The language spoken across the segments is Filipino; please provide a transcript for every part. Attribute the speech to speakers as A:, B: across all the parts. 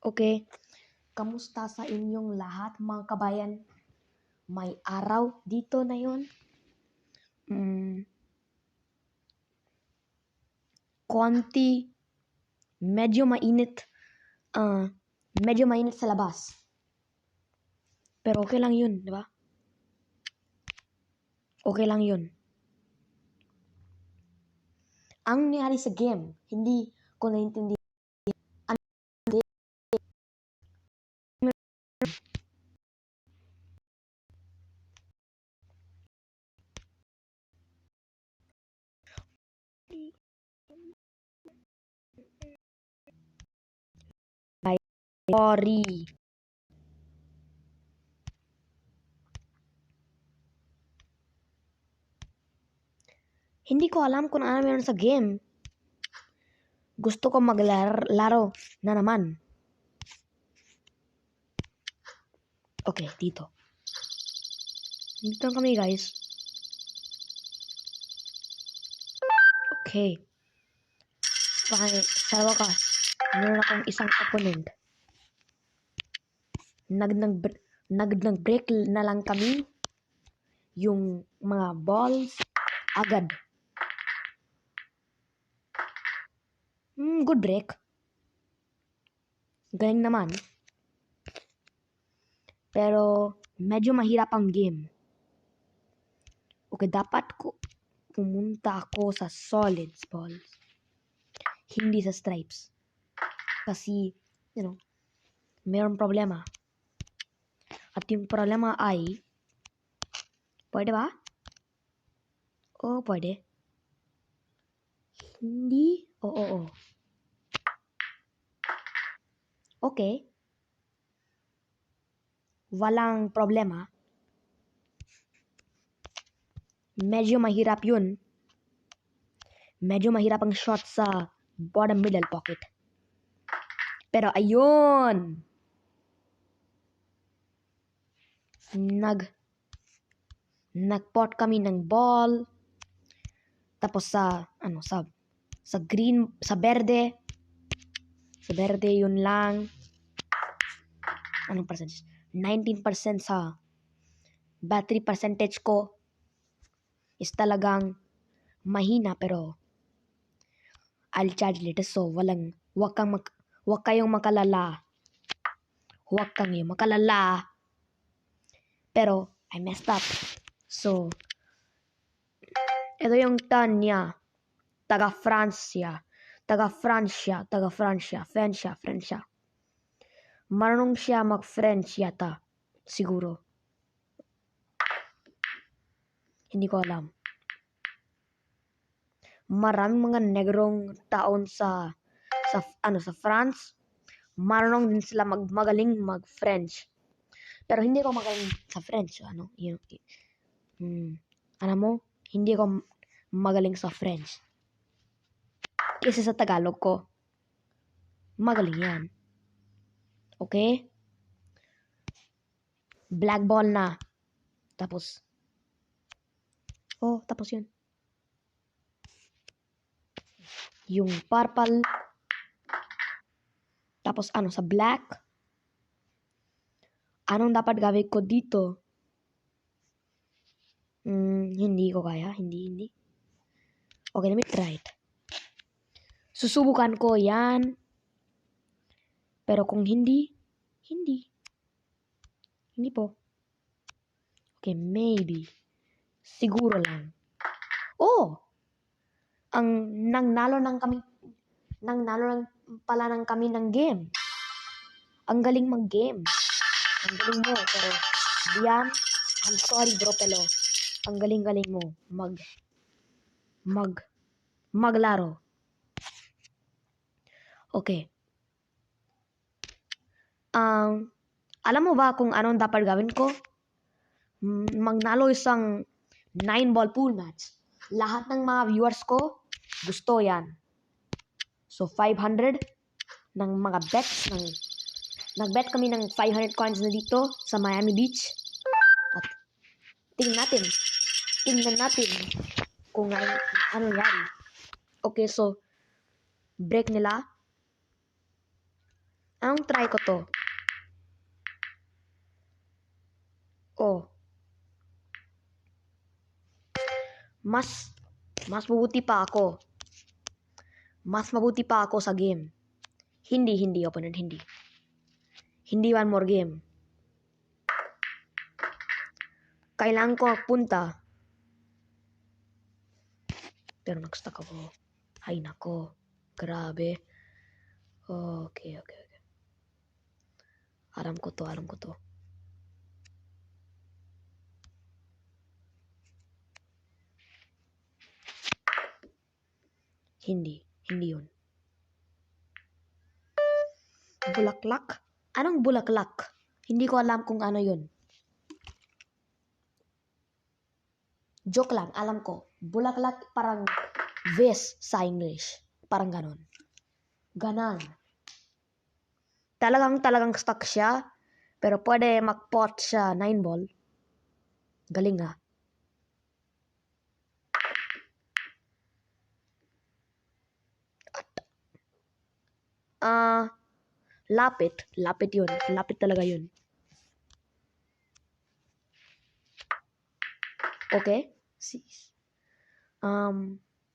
A: Okay, kamusta sa inyong lahat mga kabayan? May araw dito na yun. Konti, medyo mainit. Medyo mainit sa labas. Pero okay lang yun, di ba? Okay lang yun. Ang nangyari sa game, hindi ko naintindi. Sorry. Hindi ko alam kung ano meron sa game. Gusto ko maglaro na naman. Okay, dito. Dito kami, guys. Okay. Sa wakas, meron akong isang opponent. Nag-break na lang kami yung mga balls agad. Good break. Galing naman. Pero medyo mahirap ang game. Okay, dapat ko pumunta ako sa solids balls. Hindi sa stripes. Kasi, mayroong problema. At yung problema ay, pwede ba? Oo, pwede. Hindi? Oo. Okay. Walang problema. Medyo mahirap yun. Medyo mahirap ang shot sa bottom middle pocket. Pero ayun! Nagpot kami ng ball. Tapos sa green, sa verde. Sa verde yun lang. Anong percentage? 19% sa battery percentage ko is talagang mahina, pero I'll charge later. So wag kayong makalala. Huwag kayong makalala. Pero I messed up. So ito yung turn niya. Taga Francia. Marunong siya mag-French yata. Siguro. Hindi ko alam. Maraming mga negrong taon sa France. Marunong din sila magaling mag-French. Pero hindi ko magaling sa French. Alam mo, hindi ko magaling sa French. Kasi sa Tagalog ko, magaling yan. Okay? Black ball na. Tapos yun. Yung purple. Tapos sa black. Anong dapat gawin ko dito? Hindi ko kaya. Hindi. Okay, let me try it. Susubukan ko yan. Pero kung hindi po. Okay, maybe. Siguro lang. Nangnalo lang pala kami ng game. Ang galing mag-game. Ang galing mo, pero Dian, I'm sorry bro, pero ang galing-galing mo maglaro. Okay. Alam mo ba kung anong dapat gawin ko? Magnalo isang 9-ball pool match. Lahat ng mga viewers ko gusto yan. So 500 ng mga bets. Nag-bet kami ng 500 coins na dito sa Miami Beach. At tingnan natin kung ano nangyari. Okay, so break nila. Anong try ko to? Oh. Mas mabuti pa ako. Mas mabuti pa ako sa game. Hindi, opponent, hindi. Hindi one more game. Kailangan ko punta. Pero nag-stuck ako. Ay, nako. Grabe. Okay. Alam ko to. Hindi yun. Bulaklak? Anong bulaklak? Hindi ko alam kung ano yun. Joke lang, alam ko. Bulaklak parang vase sa English. Parang ganon. Talagang stuck siya. Pero pwede mag-pot siya 9 ball. Galing nga. Lapit. Lapit yun. Lapit talaga yun. Okay?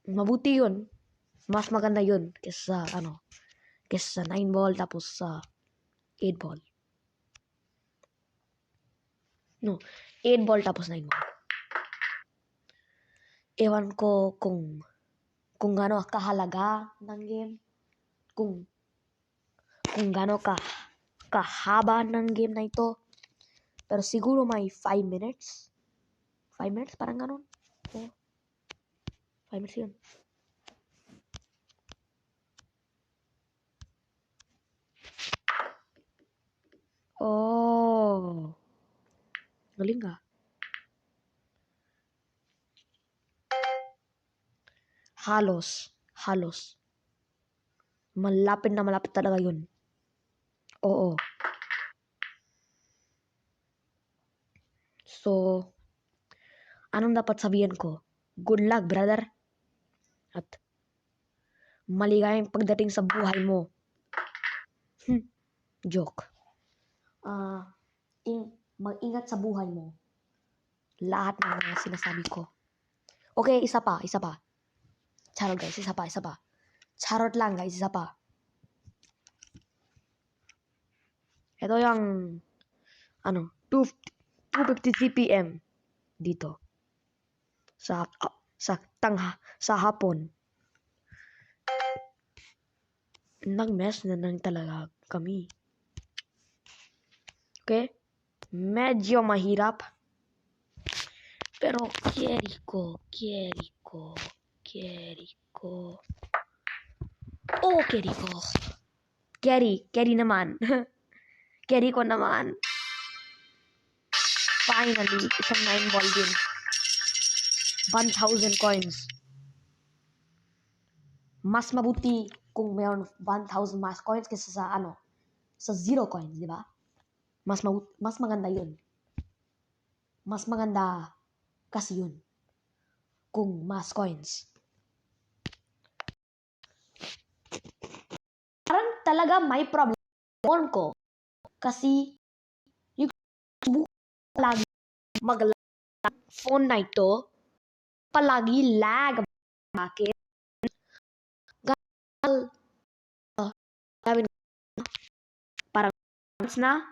A: Mabuti yun. Mas maganda yun kesa 9 ball tapos sa 8 ball. No, 8 ball tapos 9 ball. Ewan ko kung gaano kahalaga ng game. Kung gaano kahaba ng game na ito. Pero siguro may 5 minutes. 5 minutes? Parang ganon. 5 minutes yun. Oh. Galing ka. Halos. Malapit na malapit talaga yun. Oo. So, anong dapat sabihin ko? Good luck, brother. At maligayang pagdating sa buhay mo. Joke. Mag-ingat sa buhay mo. Lahat ng mga sinasabi ko. Okay, isa pa. Charot guys, isa pa. Charot lang guys, isa pa. Ito yung 250 CPM dito. Sa hapon. Nag-mess na lang talaga kami. Okay? Medyo mahirap. Pero carry ko. Oh, carry ko. Carry naman. Carry ko naman. Finally, isang 9 ball din. 1,000 coins. Mas mabuti kung mayroon 1,000 mas coins kaysa sa 0 coins, di ba? Mas maganda yun. Mas maganda kasi yun. Kung mas coins. Parang talaga may problem ko. Kasi yung palagi phone na ito, palagi lag. Bakit? Parang na.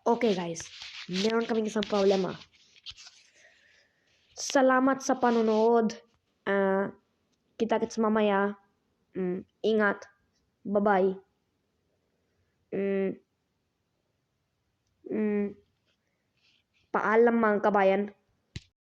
A: Okay guys, meron kaming isang problema. Salamat sa panonood. Kita-kits mamaya. Ingat. Bye-bye. Paalam mga kabayan.